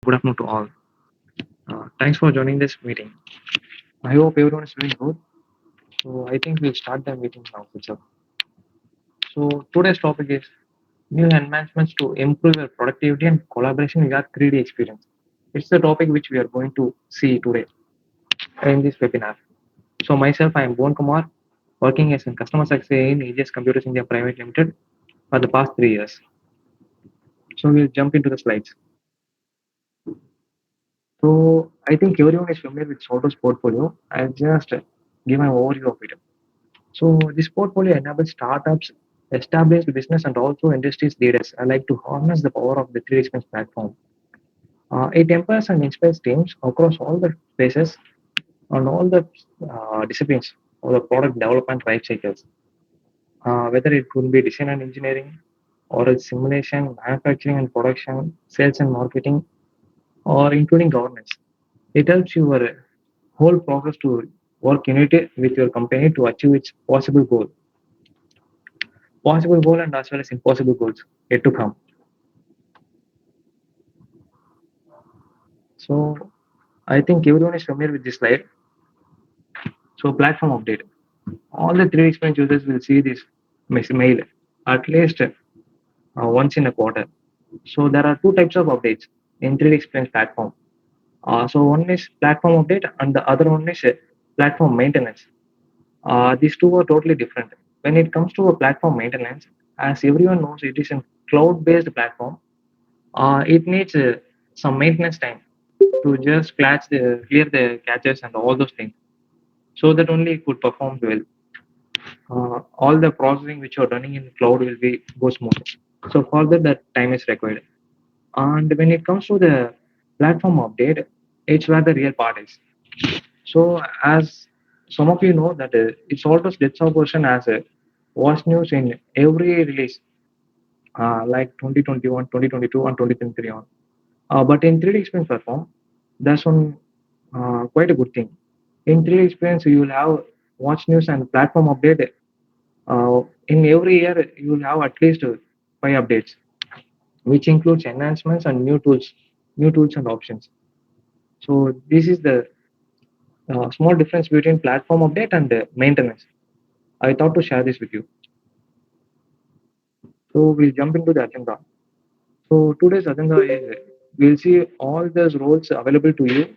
Good afternoon to all. Thanks for joining this meeting. I hope everyone is doing good. So I think we'll start the meeting now itself. So today's topic is new enhancements to improve your productivity and collaboration via 3D experience. It's the topic which we are going to see today in this webinar. So myself, I am Bon Kumar, working as a customer success in AGS Computers India Private Limited for the past 3 years. So we'll jump into the slides. So I think everyone is familiar with Soto's portfolio. I'll just give an overview of it. So this portfolio enables startups, established business, and also industries leaders alike to harness the power of the 3D platform. It empowers and inspires teams across all the spaces and all the disciplines of the product development life cycles. Whether it could be design and engineering, or it's simulation, manufacturing and production, sales and marketing, or including governance. It helps your whole process to work unity with your company to achieve its possible goal and as well as impossible goals yet to come. So I think everyone is familiar with this slide. So platform update. All the 3D experience users will see this mail at least once in a quarter. So there are two types of updates in 3D experience platform. So one is platform update and the other one is platform maintenance. These two are totally different. When it comes to a platform maintenance, as everyone knows, it is a cloud-based platform. It needs some maintenance time to just clear the caches and all those things, so that only it could perform well. All the processing which you're running in cloud will be go smooth. So for that time is required. And when it comes to the platform update, it's where the real part is. So as some of you know that it's almost desktop version as a watch news in every release, like 2021, 2022, and 2023 on. But in 3D experience platform, that's one quite a good thing. In 3D experience, you will have watch news and platform update. In every year, you will have at least 5 updates, which includes enhancements and new tools and options. So this is the small difference between platform update and maintenance. I thought to share this with you. So we'll jump into the agenda. So today's agenda is we'll see all those roles available to you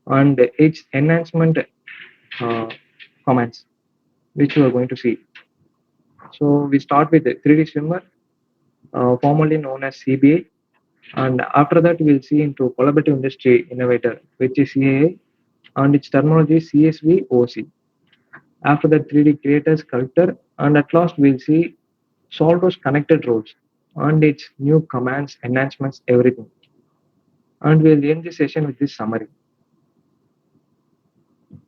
and its enhancement uh, commands which you are going to see. So we start with the 3D swimmer, formerly known as CBA, and after that we'll see into collaborative industry innovator, which is CAA, and its terminology CSVOC. After that 3D creator, sculptor, and at last we'll see Solidworks connected roles and its new commands, enhancements, everything. And we'll end the session with this summary.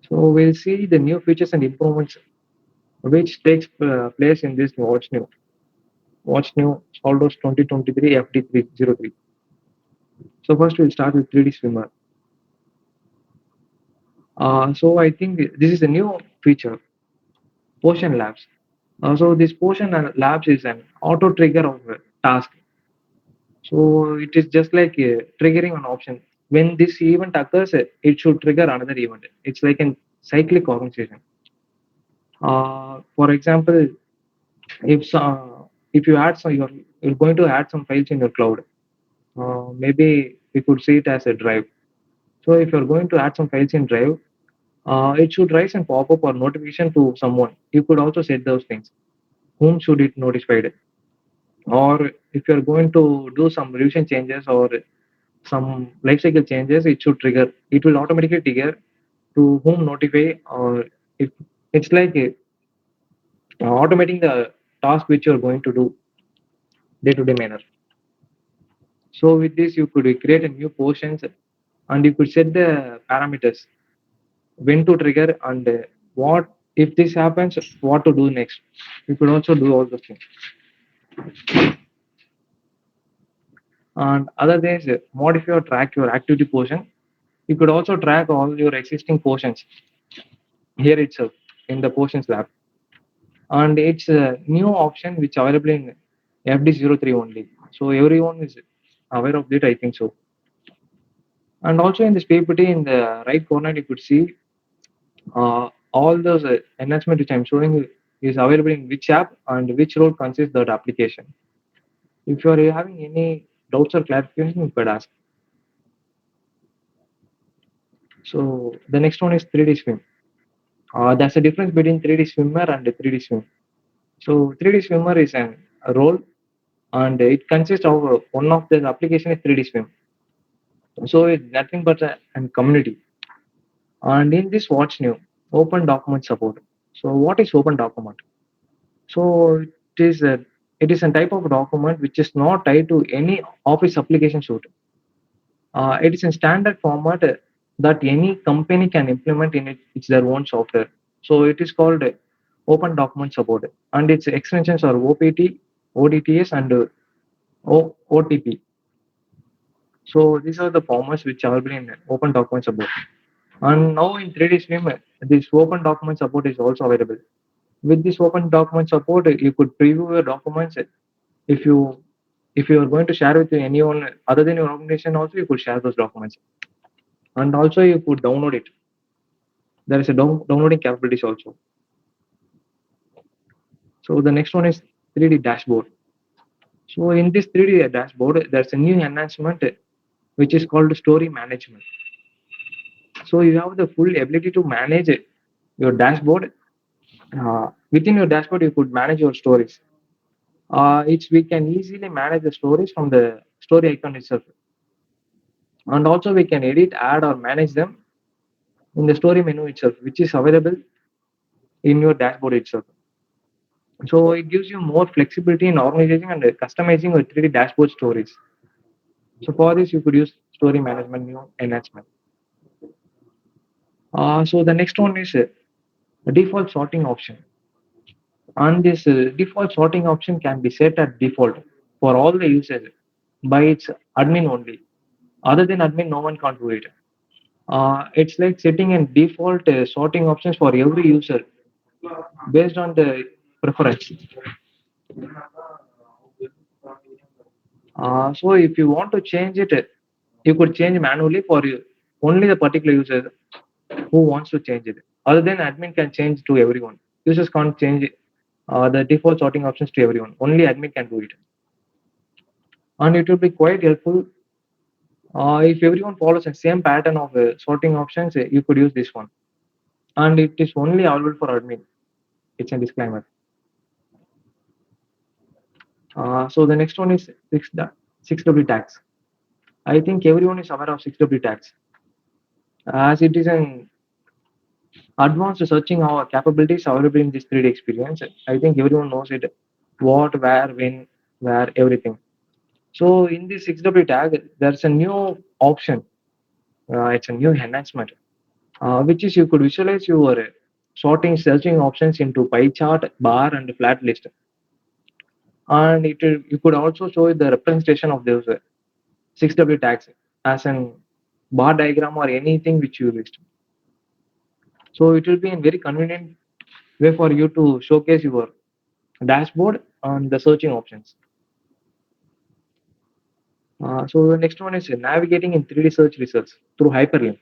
So we'll see the new features and improvements which takes place in this Watch New Soldos 2023 FD303. So first we'll start with 3D Swimmer. So I think this is a new feature, Potion Labs. So this Potion Labs is an auto trigger of a task. So it is just like triggering an option. When this event occurs, it should trigger another event. It's like a cyclic organization. For example, if you add some, you're going to add some files in your cloud. Maybe we could see it as a drive. So if you're going to add some files in drive, it should raise and pop up or notification to someone. You could also set those things. Whom should it notified? Or if you're going to do some revision changes or some lifecycle changes, it should trigger. It will automatically trigger to whom notify, or if it's like automating the task which you're going to do day-to-day manner. So with this, you could create a new portions and you could set the parameters when to trigger and what if this happens, what to do next. You could also do all those things. And other things, modify or track your activity portion. You could also track all your existing portions here itself in the portions lab. And it's a new option which available in FD03 only. So everyone is aware of it, I think so. And also in this PPT in the right corner, you could see all those enhancement which I'm showing is available in which app and which role consists that application. If you are having any doubts or clarification, you could ask. So the next one is 3D swim. There's a difference between 3D swimmer and 3D swim. So 3D swimmer is a role and it consists of one of the application is 3D swim. So it's nothing but a community. And in this, what's new? Open document support. So what is open document? So it is a type of document which is not tied to any Office application suite. It is a standard format that any company can implement in it's their own software. So it is called Open Document Support, and its extensions are OPT, ODTS, and OTP. So these are the formats which are available in Open Document Support. And now in 3D Stream, this Open Document Support is also available. With this Open Document Support, you could preview your documents. If you if you are going to share with anyone other than your organization, also you could share those documents. And also you could download it. There is a downloading capabilities also. So the next one is 3D dashboard. So in this 3D dashboard, there's a new enhancement which is called story management. So you have the full ability to manage your dashboard. Within your dashboard, you could manage your stories. It's we can easily manage the stories from the story icon itself, and also we can edit, add, or manage them in the story menu itself, which is available in your dashboard itself. So it gives you more flexibility in organizing and customizing your 3D dashboard stories. So for this, you could use story management new enhancement. So the next one is the default sorting option. And this default sorting option can be set at default for all the users by its admin only. Other than admin, no one can do it. It's like setting in default sorting options for every user based on the preference. So if you want to change it, you could change manually for you, only the particular user who wants to change it. Other than admin can change to everyone. Users can't change the default sorting options to everyone. Only admin can do it. And it will be quite helpful if everyone follows the same pattern of sorting options. You could use this one. And it is only available for admin. It's a disclaimer. So the next one is 6W tags. I think everyone is aware of 6W tags. As it is an advanced searching capabilities available in this 3D experience, I think everyone knows it. What, where, when, where, everything. So in this 6W tag, there's a new option. It's a new enhancement, which is you could visualize your sorting searching options into pie chart, bar, and flat list. And you could also show the representation of those 6W tags as an bar diagram or anything which you list. So it will be a very convenient way for you to showcase your dashboard on the searching options. So the next one is navigating in 3D search results through hyperlink.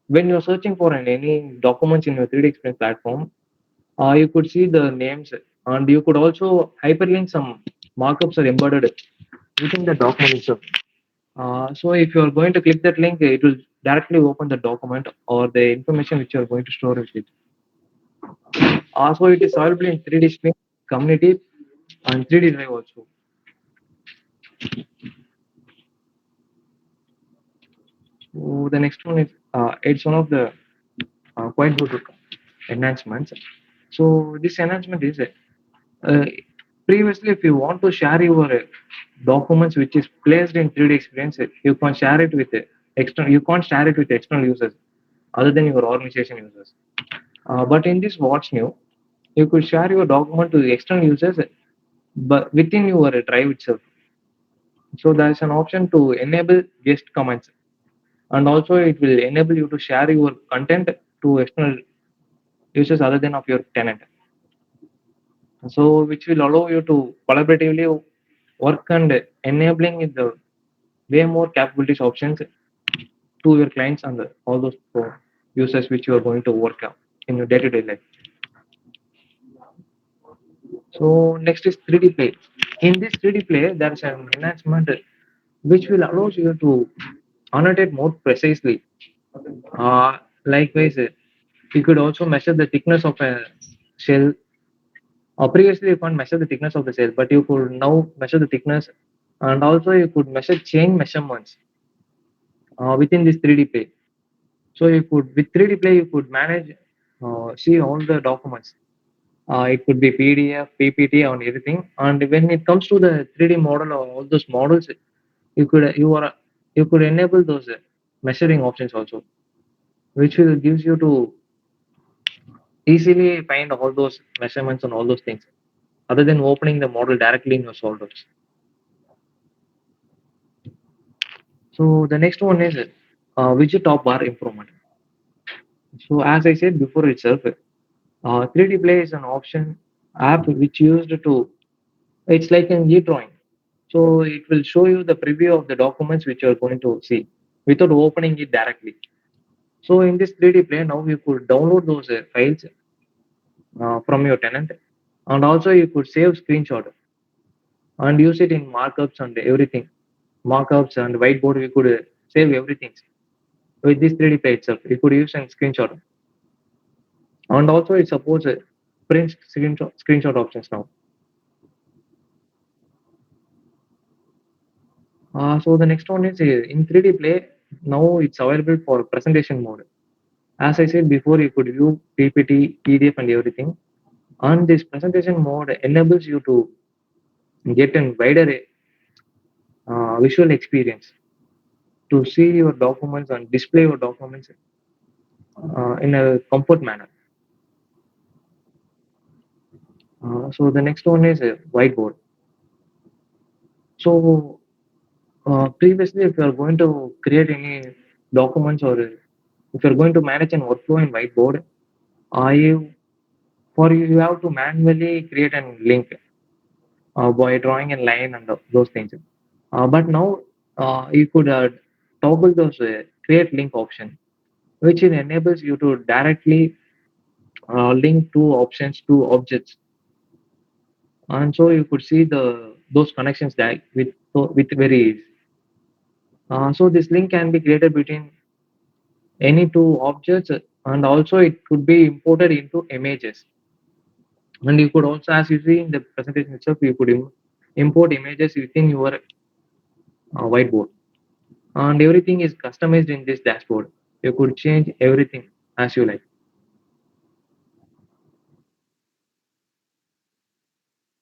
When you're searching for any documents in your 3D Experience platform, you could see the names and you could also hyperlink some markups are embedded within the document itself. So if you are going to click that link, it will directly open the document or the information which you are going to store with it. So it is available in 3D Stream, Community, and 3D Drive also. So the next one is it's one of the quite good enhancements. So this enhancement is uh, previously if you want to share your documents which is placed in 3D experience, you can share it with external. You can't share it with external users other than your organization users. But in this what's new, you could share your document to the external users, but within your drive itself. So there is an option to enable guest comments, and also it will enable you to share your content to external users other than of your tenant. So which will allow you to collaboratively work and enabling the way more capabilities options to your clients and all those users which you are going to work on in your day-to-day life. So next is 3D Play. In this 3D Play, there is an enhancement which will allow you to annotate more precisely. Likewise, you could also measure the thickness of a shell. Previously, you can't measure the thickness of the shell, but you could now measure the thickness, and also you could measure chain measurements within this 3D Play. So you could with 3D Play you could manage see all the documents. It could be PDF, PPT, on everything. And when it comes to the 3D model or all those models, you could enable those measuring options also, which will gives you to easily find all those measurements and all those things, other than opening the model directly in your SolidWorks. So the next one is widget top bar improvement. So as I said before itself, 3D Play is an option app which used to it's like an e-drawing. So it will show you the preview of the documents which you are going to see without opening it directly. So in this 3D Play now you could download those files from your tenant, and also you could save screenshot and use it in markups and everything. Markups and whiteboard we could save everything with this 3D Play itself. You could use a screenshot, and also it supports print screenshot options now. So the next one is in 3D Play. Now it's available for presentation mode. As I said before, you could view PPT, PDF, and everything. And this presentation mode enables you to get a wider visual experience to see your documents and display your documents in a comfort manner. So the next one is a whiteboard. So previously, if you are going to create any documents or if you are going to manage an workflow in whiteboard, you you have to manually create a link by drawing a line and those things. But now you could toggle those create link option, which enables you to directly link two options to objects, and so you could see the those connections that with very ease. So this link can be created between any two objects, and also it could be imported into images. And you could also, as you see in the presentation itself, you could import images within your whiteboard, and everything is customized in this dashboard. You could change everything as you like.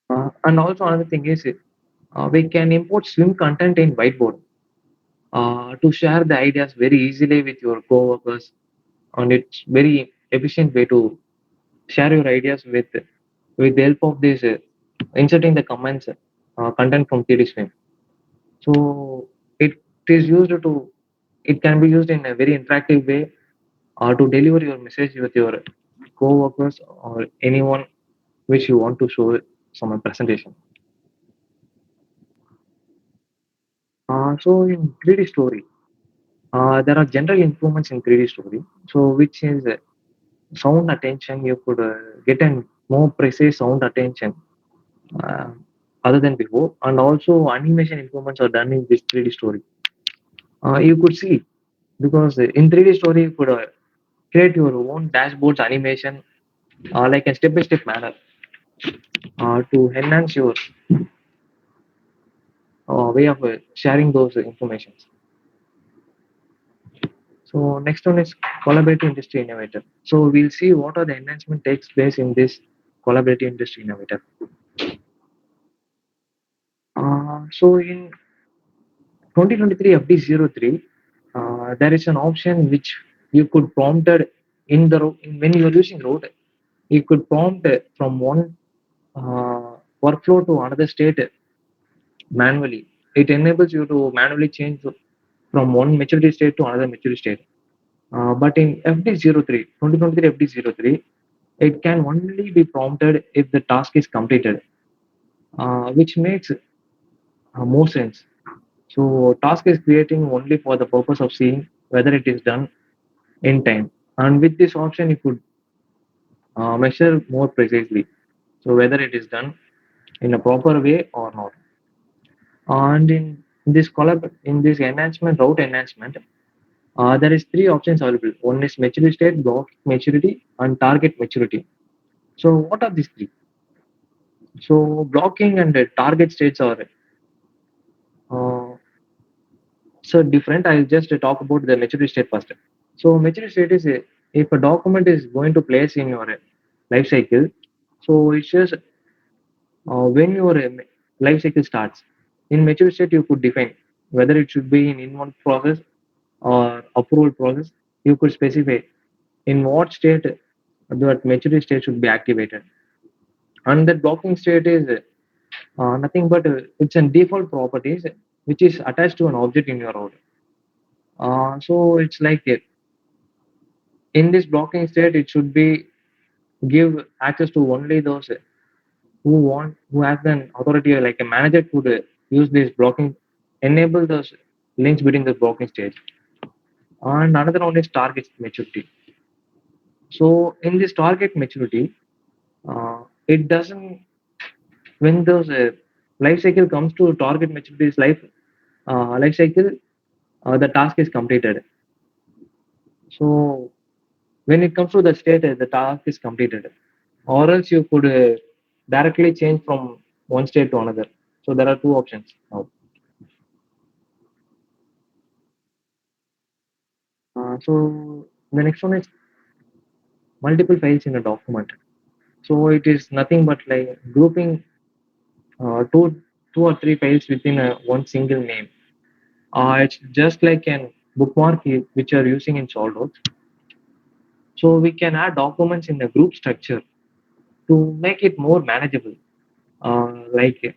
And also another thing is we can import swim content in whiteboard to share the ideas very easily with your coworkers, and it's very efficient way to share your ideas with the help of this inserting the comments content from 3D Swim. So it is used to it can be used in a very interactive way to deliver your message with your co-workers or anyone which you want to show some presentation. So in 3D story, there are general improvements in 3D story. So which is sound attention. You could get a more precise sound attention uh, other than before, and also animation improvements are done in this 3D story. You could see because in 3D story you could create your own dashboards animation like a step-by-step manner to enhance your way of sharing those informations. So next one is collaborative industry innovator. So we'll see what are the enhancement takes place in this collaborative industry innovator. So in 2023 FD03, there is an option which you could prompt in the when you are using route, you could prompt from one workflow to another state manually. It enables you to manually change from one maturity state to another maturity state. But in FD03, 2023 FD03, it can only be prompted if the task is completed, which makes more sense. So task is creating only for the purpose of seeing whether it is done in time. And with this option, you could measure more precisely. So whether it is done in a proper way or not. And in this enhancement, route enhancement, there is three options available. One is maturity state, block maturity, and target maturity. So what are these three? So blocking and target states are uh, so different. I'll just talk about the maturity state first. So maturity state is if a document is going to place in your life cycle, so it shows when your life cycle starts. In maturity state, you could define whether it should be in inbound process or approval process. You could specify in what state that maturity state should be activated. And that blocking state is nothing but it's a default properties which is attached to an object in your route. So it's like in this blocking state, it should be give access to only those who has an authority like a manager could use this blocking, enable those links between the blocking state. And another one is target maturity. So in this target maturity, it doesn't when those life cycle comes to target maturity's life cycle, the task is completed. So when it comes to the state, the task is completed, or else you could directly change from one state to another. So there are two options now. So the next one is multiple files in a document. So it is nothing but like grouping two or three files within one single name. It's just like an bookmark which are using in SolidWorks. So we can add documents in a group structure to make it more manageable, like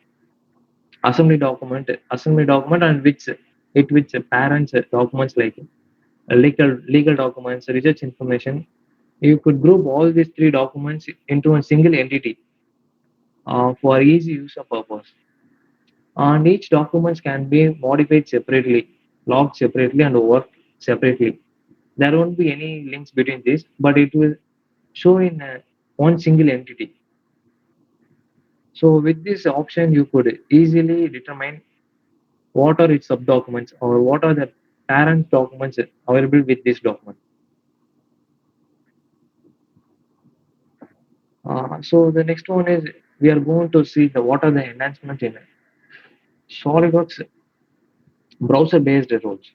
assembly document, and which parents documents like legal documents, research information. You could group all these three documents into a single entity for easy user purpose. And each document can be modified separately, logged separately, and worked separately. There won't be any links between this, but it will show in one single entity. So with this option, you could easily determine what are its subdocuments or what are the parent documents available with this document. So the next one is we are going to see the what are the enhancements in SolidWorks browser-based roles.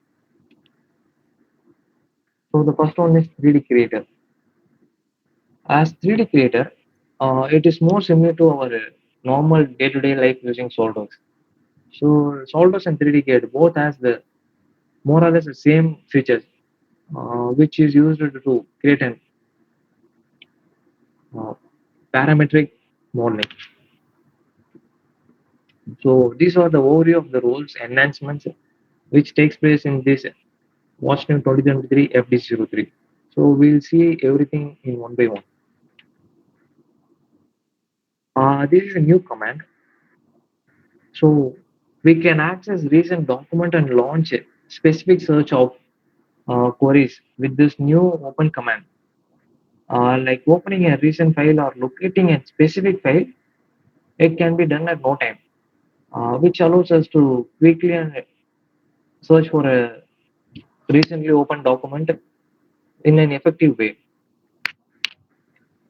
So the first one is 3D Creator. As 3D Creator, it is more similar to our normal day-to-day life using SolidWorks. So SolidWorks and 3D Creator both has the more or less the same features, which is used to create an uh, parametric modeling. So these are the overview of the roles enhancements which takes place in this Washington 2023 FD03. So we'll see everything in one by one. This is a new command. So we can access recent document and launch a specific search of queries with this new open command. Like opening a recent file or locating a specific file, it can be done at no time, which allows us to quickly and search for a recently opened document in an effective way.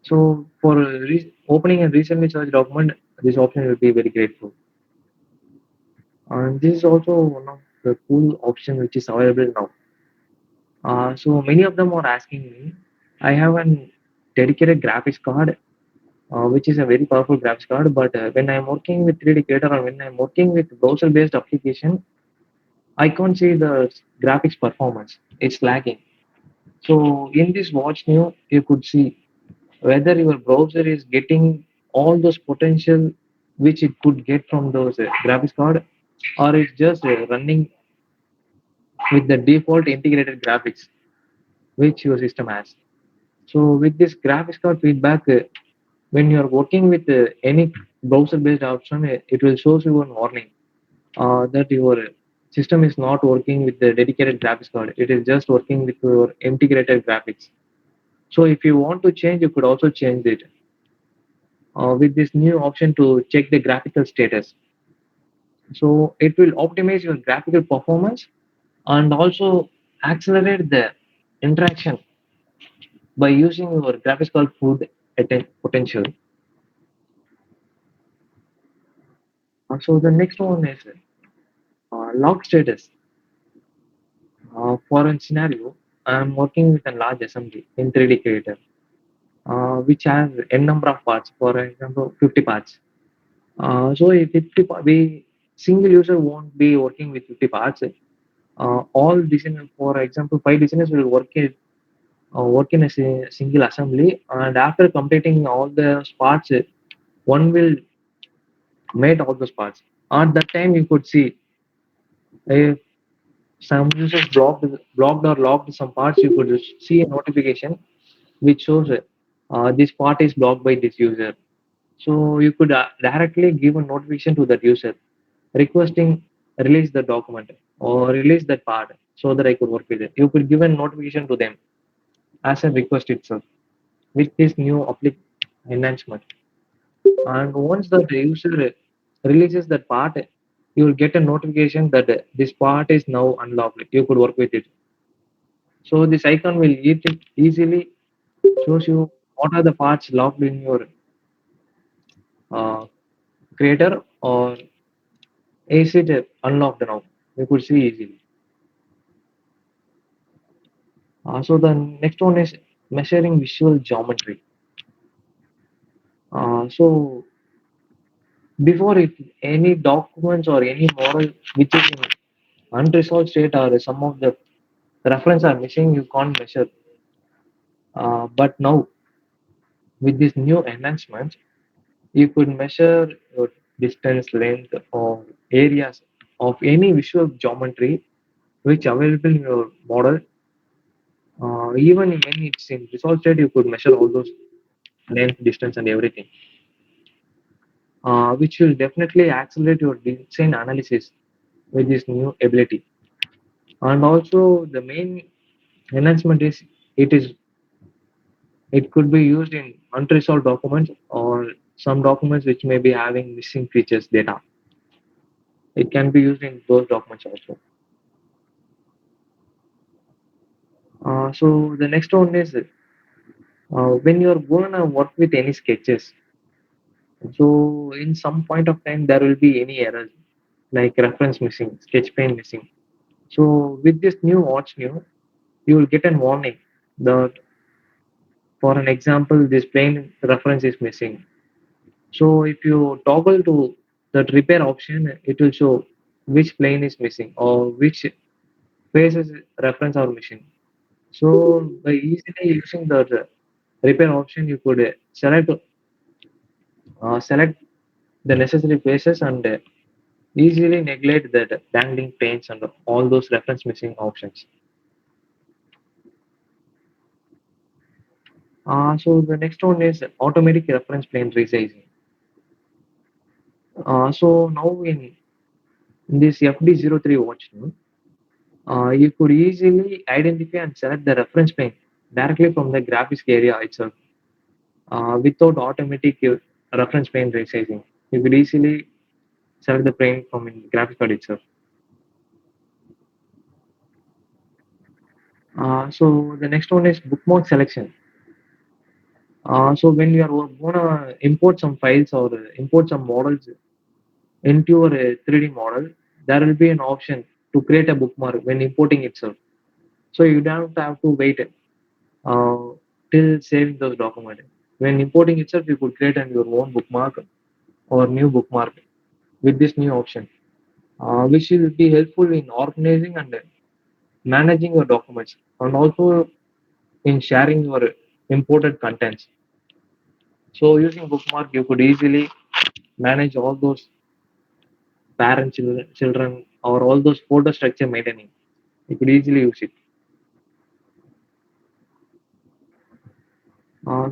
So for opening a recently searched document, this option will be very grateful. And this is also one of the cool option which is available now. So many of them are asking me. I have a dedicated graphics card, which is a very powerful graphics card. But when I'm working with 3D Creator or when I'm working with browser-based application, I can't see the graphics performance. It's lagging. So in this watch new, you could see whether your browser is getting all those potential which it could get from those graphics card, or it's just running with the default integrated graphics which your system has. So with this graphics card feedback, when you are working with any browser based option, it will show you a warning that your system is not working with the dedicated graphics card. It is just working with your integrated graphics. So if you want to change, you could also change it with this new option to check the graphical status. So it will optimize your graphical performance and also accelerate the interaction by using your graphics card food potential. So the next one is log status. For a scenario, I'm working with a large assembly in 3D Creator, which has n number of parts. For example, 50 parts. So if 50 we single user won't be working with 50 parts. All designers, for example, 5 designers will work in a single assembly, and after completing all the parts, one will made all those parts. At that time, you could see if some users blocked or locked some parts, you could see a notification which shows this part is blocked by this user. So you could directly give a notification to that user requesting release the document or release that part so that I could work with it. You could give a notification to them as a request itself with this new enhancement. And once the user releases that part, you will get a notification that this part is now unlocked. You could work with it. So this icon will easily shows you what are the parts locked in your uh, creator or is it unlocked now. You could see easily. So the next one is measuring visual geometry. So before if any documents or any model which is in unresolved state or some of the reference are missing, you can't measure. But now with this new enhancement, you could measure your distance, length, or areas of any visual geometry which available in your model. Even when it's in resolved state, you could measure all those length, distance, and everything, which will definitely accelerate your design analysis with this new ability. And also, the main enhancement is it is it could be used in unresolved documents or some documents which may be having missing features data. It can be used in those documents also. So the next one is when you're going to work with any sketches. So in some point of time there will be any errors like reference missing, sketch pane missing. So with this new watch new, you will get a warning that for an example this plane reference is missing. So if you toggle to that repair option, it will show which plane is missing or which faces reference are missing. So by easily using the repair option, you could select the necessary places and easily neglect the dangling planes and all those reference missing options. So the next one is automatic reference plane resizing. So now in this FD03 watch, you could easily identify and select the reference plane directly from the graphics area itself without automatic reference plane resizing. You could easily select the plane from in graphics card itself. So the next one is bookmark selection. So when you are gonna import some files or import some models into your 3D model, there will be an option to create a bookmark when importing itself. So you don't have to wait uh, till saving those documents. When importing itself, you could create your own bookmark or new bookmark with this new option, which will be helpful in organizing and managing your documents and also in sharing your imported contents. So using bookmark, you could easily manage all those parent children or all those folder structure maintaining. You could easily use it.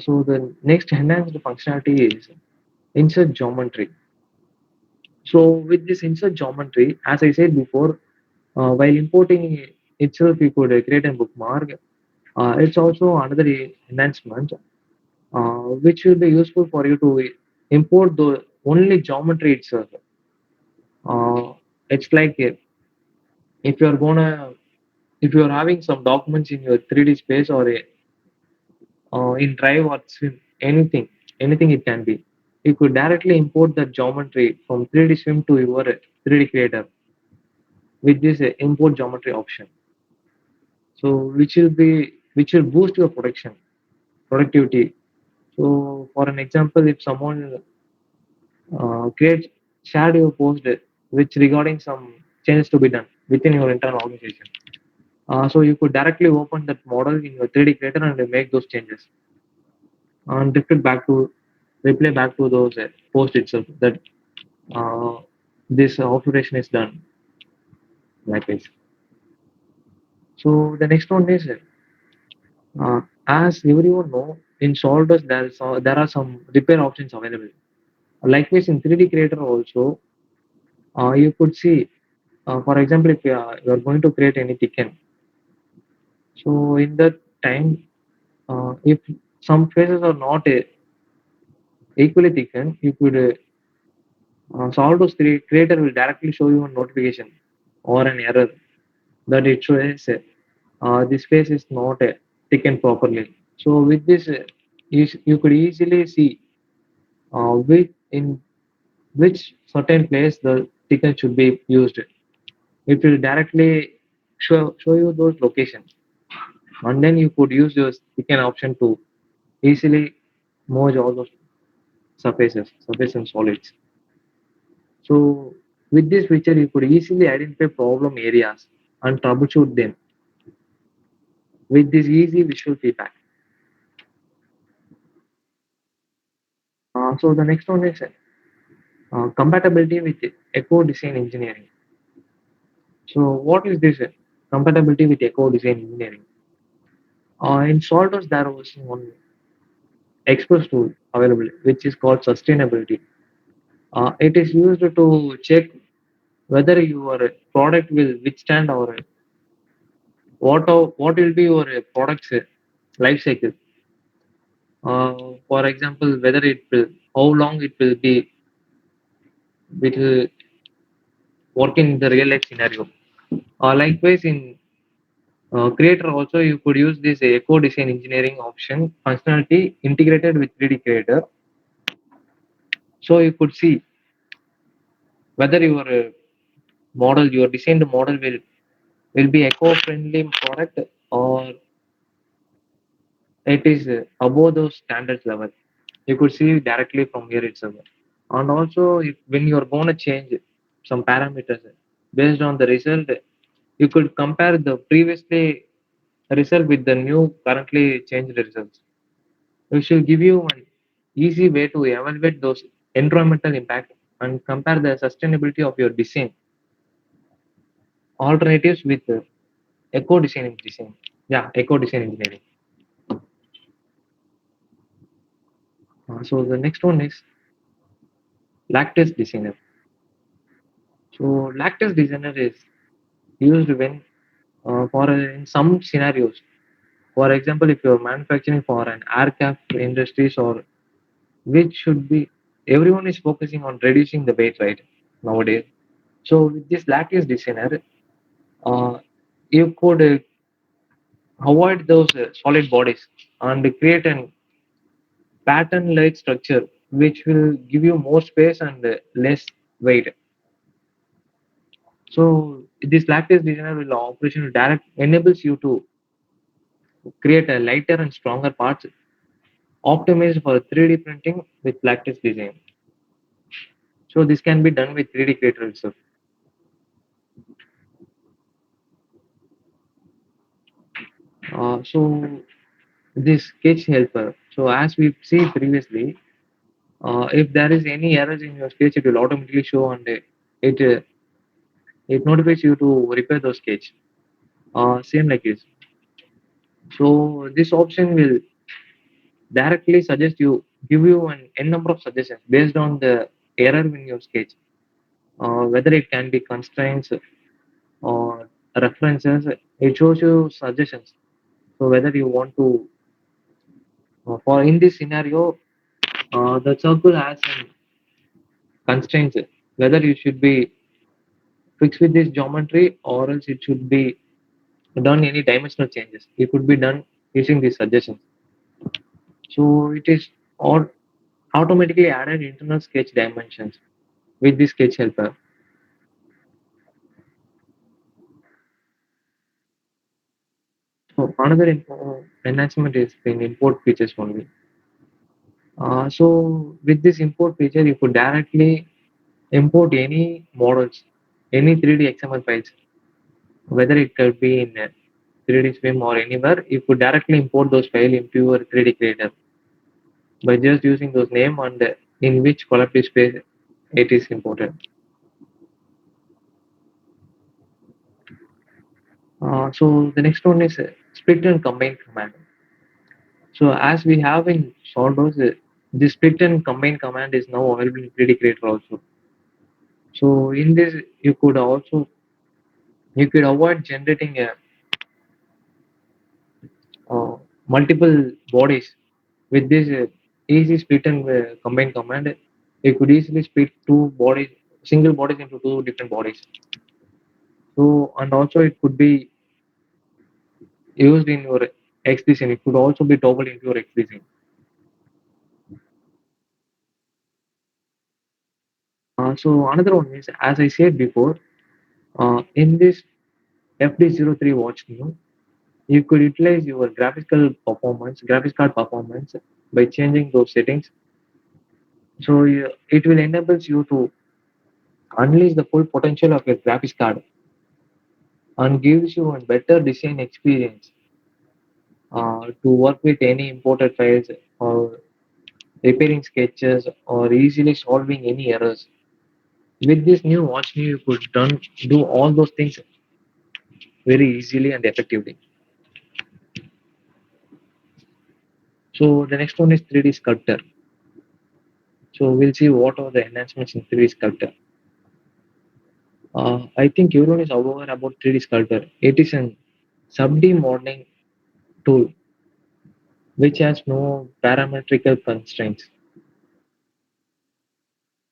So the next enhanced functionality is insert geometry. So with this insert geometry, as I said before, While importing itself, you could create a bookmark. It's also another enhancement, which will be useful for you to import the only geometry itself. Uh, it's like if you're gonna if you're having some documents in your 3D space or in Drive or Swim, anything it can be. You could directly import the geometry from 3D Swim to your 3D Creator with this import geometry option. So which will boost your productivity. So for an example, if someone creates shared your post which regarding some changes to be done within your internal organization. So you could directly open that model in your 3D creator and make those changes and replay back to those post itself that uh, this operation is done like this. So the next one is as everyone know in Solidworks there are some repair options available. Likewise in 3D creator also you could see for example if you are going to create any ticket. So in that time if some phases are not equally thickened, you could Solidus creator will directly show you a notification or an error that it shows this phase is not thickened properly. So with this, you could easily see in which certain place the thicken should be used. It will directly show you those locations, and then you could use your thicken option to easily merge all those surface and solids. So with this feature, you could easily identify problem areas and troubleshoot them with this easy visual feedback. So the next one is compatibility with eco design engineering. So what is this compatibility with eco design engineering? In SolidWorks, there was one express tool available which is called sustainability. It is used to check whether your product will withstand or what will be your product's life cycle. For example, whether it will how long it will work in the real life scenario. Likewise, in Creator also you could use this eco design engineering option functionality integrated with 3D Creator. So you could see whether your designed model will be eco friendly product or it is above those standards level. You could see directly from here itself. And also, when you're going to change some parameters based on the result, you could compare the previously result with the new currently changed results. Which will give you an easy way to evaluate those environmental impact and compare the sustainability of your design alternatives with eco design. Yeah, eco design engineering. So the next one is lactase designer. So lactase designer is used when for in some scenarios. For example, if you're manufacturing for an aircraft industries or which should be everyone is focusing on reducing the weight right nowadays. So with this lattice designer, uh, you could avoid those solid bodies and create an pattern-like structure which will give you more space and less weight. So this lattice designer will operation direct enables you to create a lighter and stronger parts optimized for 3D printing with lattice design. So this can be done with 3D Creator itself. So this sketch helper. So as we see previously, if there is any errors in your sketch, it will automatically show and it it notifies you to repair those sketch. Same like this. So this option will directly give you an n number of suggestions based on the error in your sketch. Whether it can be constraints or references. It shows you suggestions. So whether you want to, for in this scenario, the circle has some constraints. Whether you should be fixed with this geometry or else it should be done any dimensional changes. It could be done using these suggestions. So it is all automatically added internal sketch dimensions with the sketch helper. So another enhancement is in import features only. So with this import feature, you could directly import any models, any 3D XML files, whether it could be in 3D Swim or anywhere. You could directly import those files into your 3D creator by just using those name and in which collaborative space it is imported. So the next one is split and combine command. So as we have in SolidWorks, the split and combine command is now available in 3D Creator also. So in this, you could avoid generating uh, multiple bodies with this easy split and combine command. You could easily split single bodies into two different bodies. So and also it could be used in your X design. It could also be toggled into your X design. So another one is, as I said before, in this FD03 watch new, you could utilize your graphics card performance by changing those settings. So it will enables you to unleash the full potential of your graphics card and gives you a better design experience to work with any imported files or repairing sketches or easily solving any errors. With this new watch new, you could do all those things very easily and effectively. So the next one is 3D Sculptor. So we'll see what are the enhancements in 3D Sculptor. I think everyone is aware about 3D Sculptor. It is an sub-D modeling tool which has no parametrical constraints.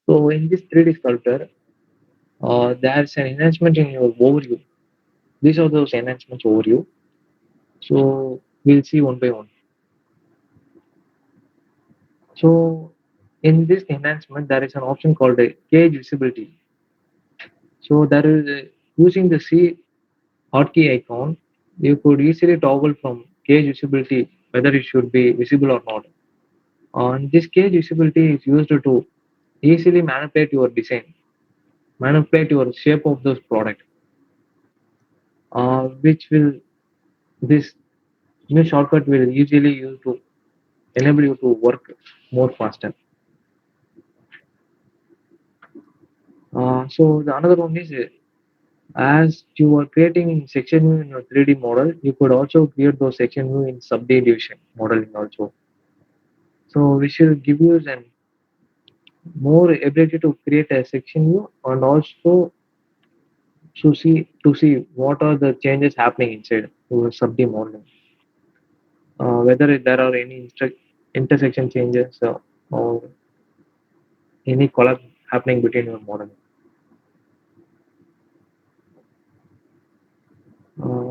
So in this 3D Sculptor, there's an enhancement in your overview. These are those enhancements overview. So we'll see one by one. So in this enhancement, there is an option called a cage visibility. So there is using the C hotkey icon, you could easily toggle from cage visibility whether it should be visible or not. And this cage visibility is used to easily manipulate your shape of those product, which will this new shortcut will usually use to enable you to work more faster. So the another one is as you are creating section view in your 3D model, you could also create those section view in sub-D division modeling also. So we should give you an more ability to create a section view and also to see what are the changes happening inside your sub-D modeling. Whether there are any intersection changes or any collapse happening between your model.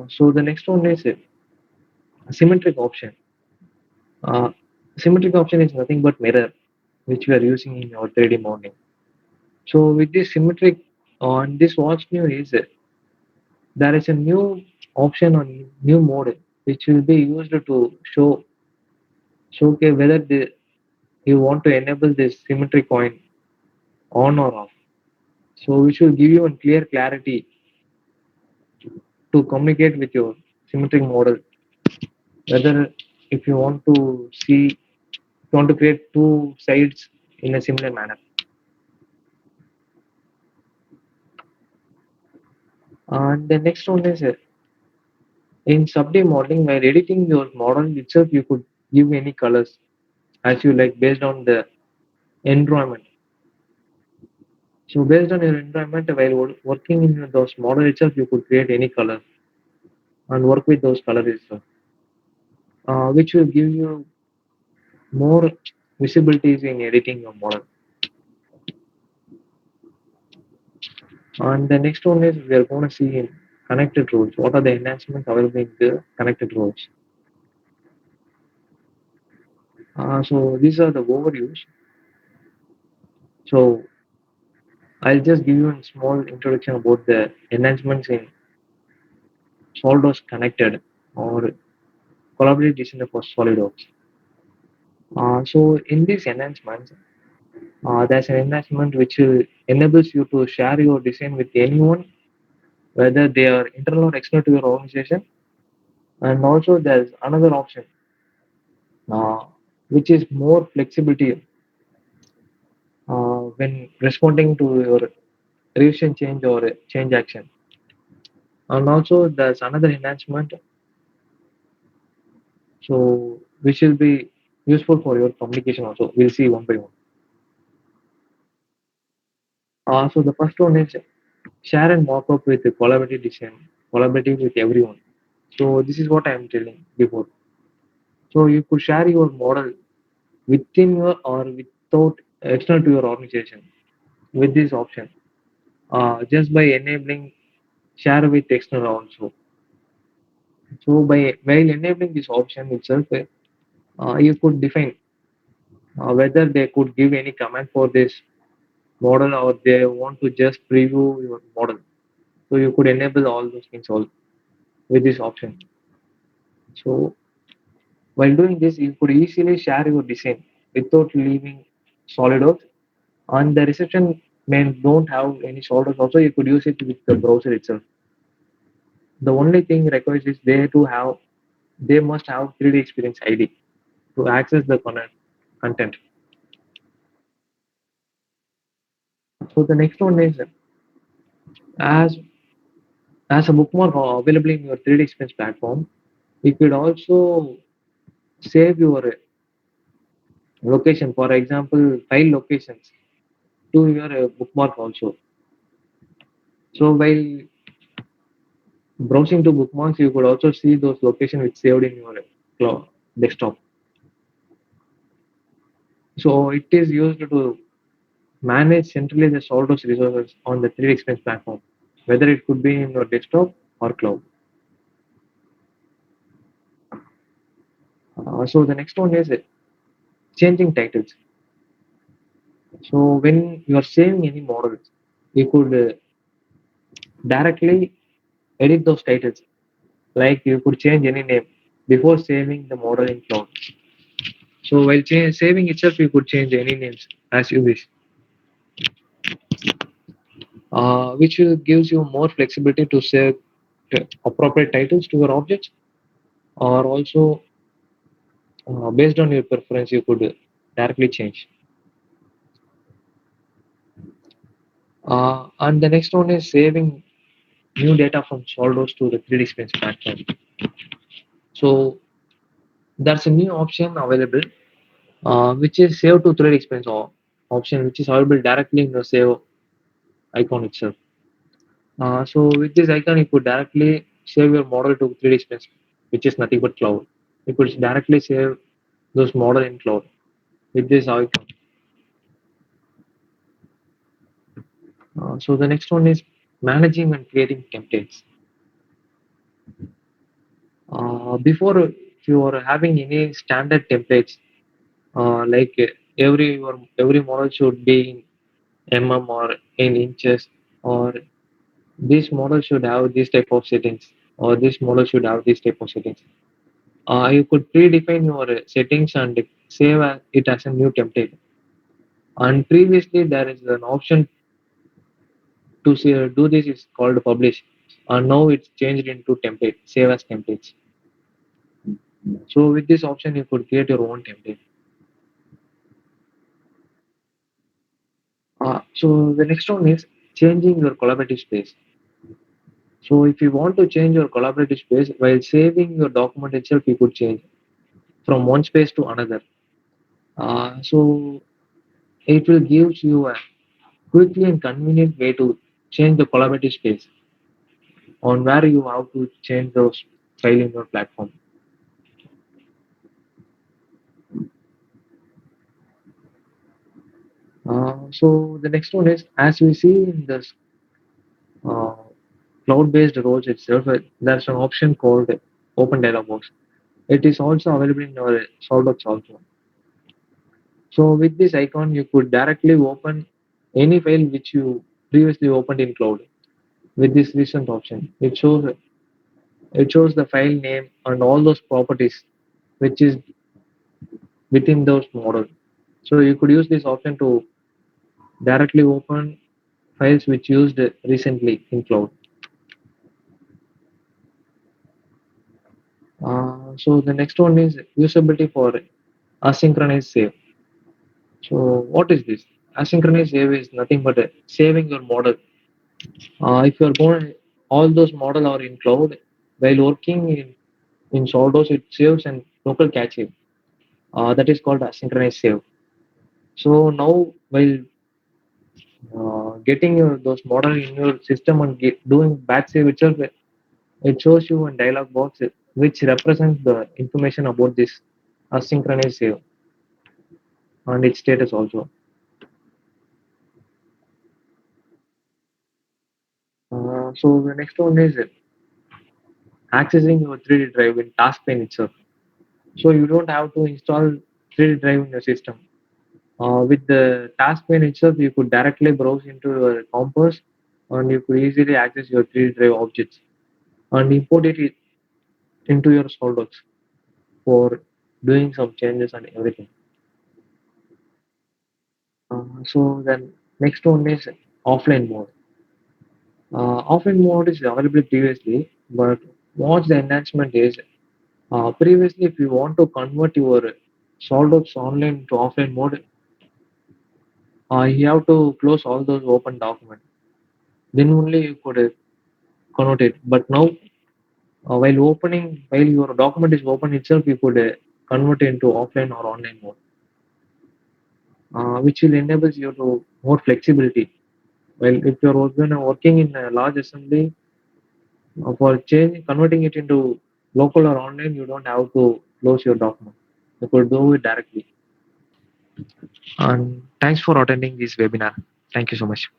So the next one is symmetric option. Uh, Symmetric option is nothing but mirror, which we are using in our 3D modeling. So with this symmetric on this watch new is there is a new option on new mode which will be used to showcase whether you want to enable this symmetry coin on or off. So which will give you a clear clarity to communicate with your symmetric model whether if you want to create two sides in a similar manner. And the next one is in sub-D modeling, while editing your model itself, you could give any colors as you like based on the environment. So based on your environment, while working in those model itself, you could create any color and work with those colors itself, which will give you more visibilities in editing your model. And the next one is we are going to see in connected rules. What are the enhancements available in the connected rules? So these are the overviews. So I'll just give you a small introduction about the enhancements in SolidWorks connected or collaborative design for SolidWorks. So in these enhancements, there's an enhancement which enables you to share your design with anyone, whether they are internal or external to your organization. And also there's another option, uh, which is more flexibility when responding to your revision change or change action. And also there's another enhancement, so which will be useful for your communication also. We'll see one by one. So the first one is share and mock up with the collaborative design, collaborative with everyone. So this is what I am telling before. So you could share your model within your or without external to your organization with this option. Just by enabling share with external also. So by while enabling this option itself, you could define whether they could give any command for this model or they want to just preview your model. So you could enable all those things all with this option. So while doing this, you could easily share your design without leaving SolidWorks. And the reception may don't have any SolidWorks also. You could use it with the browser itself. The only thing requires is they must have 3D Experience ID to access the content. So the next one is as as a bookmark available in your 3D Experience platform, you could also save your location, for example, file locations to your bookmark also. So while browsing to bookmarks, you could also see those locations which saved in your desktop. So it is used to manage centrally the SolidWorks resources on the 3D Experience platform, whether it could be in your desktop or cloud. So the next one is changing titles. So when you are saving any models, you could directly edit those titles. Like you could change any name before saving the model in cloud. So while saving itself, you could change any names as you wish, which will gives you more flexibility to save appropriate titles to your objects, or also based on your preference, you could directly change. And the next one is saving new data from SolidWorks to the 3D Space platform. So that's a new option available, which is save to 3D Space option, which is available directly in the save icon itself. So with this icon, you could directly save your model to 3D Space, which is nothing but cloud. You could directly save those model in cloud with this icon. So the next one is managing and creating templates. Before, if you are having any standard templates, like every model should be in or in inches, or this model should have this type of settings, or this model should have this type of settings. You could predefine your settings and save it as a new template. And previously, there is an option to do this is called publish. And now it's changed into template, save as templates. So with this option, you could create your own template. So the next one is changing your collaborative space. So if you want to change your collaborative space while saving your document itself, you could change from one space to another. So it will give you quickly and convenient way to change the collaborative space on where you have to change those file in your platform. So the next one is, as we see in this uh, cloud-based roles itself, there's an option called Open Dialog Box. It is also available in our SolidWorks also. So with this icon, you could directly open any file which you previously opened in cloud. With this recent option, it shows the file name and all those properties which is within those models. So you could use this option to directly open files which used recently in cloud. So the next one is usability for asynchronous save. So what is this? Asynchronous save is nothing but saving your model. If you're going, all those model are in cloud, while working in Soldos, it saves and local cache. That is called asynchronous save. So now, while getting those model in your system and doing batch save itself, it shows you a dialog box which represents the information about this asynchronous save and its status also. So the next one is accessing your 3D drive in task pane itself. So you don't have to install 3D drive in your system. With the task pane itself, you could directly browse into your compass and you could easily access your 3D drive objects and import it into your SolidWorks for doing some changes and everything. So then next one is offline mode. Offline mode is available previously, but what the enhancement is, previously if you want to convert your SolidWorks online to offline mode, you have to close all those open documents. Then only you could convert it. But now, while your document is open itself, you could convert it into offline or online mode, which will enable you to more flexibility. Well, if you're working in a large assembly, for changing converting it into local or online, you don't have to close your document. You could do it directly. And thanks for attending this webinar. Thank you so much.